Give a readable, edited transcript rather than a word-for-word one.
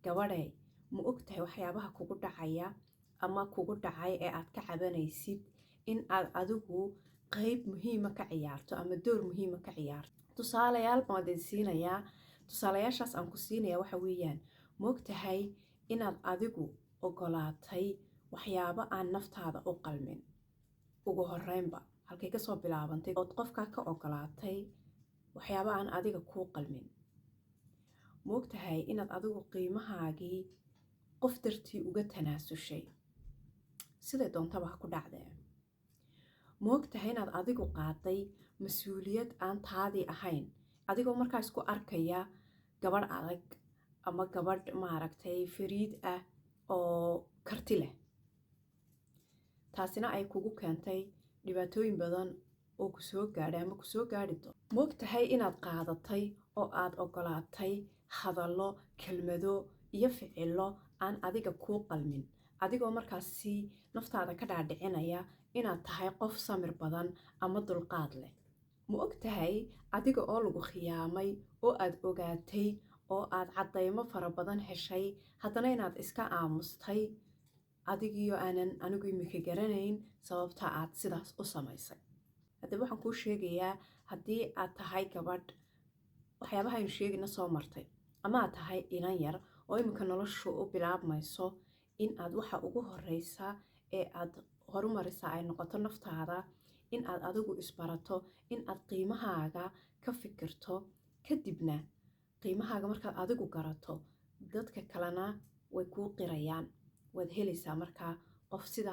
gabadhay ma ogtahay waxyaabaha kugu dhacaya ama kugu dhacay ee aad ka cabanaysid in aad adigu qayb muhiima ka ciyaarto ama door muhiima ka ciyaarto. Tusaalayaal baan idin siinayaa. Tusaalayaashaas aan ku siinayaa waxa weeyaan, ma ogtahay inaad adigu ogolaatay waxyaabo aan naftaada u qalmin. Ugu horreynba halkay kasoo bilaabantay ood qofka ka ogolaatay waxyaabo aan adiga kuu qalmin. Ma ogtahay inaad adigu qiimahaagii qof dartii uga tanaasushay, siday doontaba ha ku dhacdee. Ma ogtahay inaad adigu qaaday mas-uuliyad aan taadii ahayn, adigoo markaa isku arkaya gabadh adag ama gabadh maaragtay fariid ah oo karti leh. Taasina ay kugu keentay dhibaatooyin badan oo ku soo gaadhay ama ku soo gaadhi doono. Ma ogtahay inaad qaadatay oo aad ogolaatay hadallo, kelmado iyo ficillo aan adiga kuu qalmin, adigoo markaasi naftaada ka dhaadhicinaya inaad tahay qof samir badan ama dulqaad leh. Ma ogtahay adiga oo lagu khiyaamay oo aad ogaatay oo aad caddaymo fara badan heshay, haddana inaad iska aamustay adigiyo aanan anigu imika garanayn sababta aad sidaas u samaysay. Haddaba waxaan kuu sheegayaa, haddii aad tahay gabadh waxyaabaha aynu sheegayna soo martay, ama aad tahay inan yar oo imika noloshu u bilaabmayso, in aad waxa ugu horreysa ee aad horumarisa ay noqoto naftaada, in aad adigu isbarato, in aad qiimahaaga ka fikirto, kadibna qiimahaaga markaad adigu garato dadka kalena way kuu qirayaan. Waad helaysaa markaa qof sidaa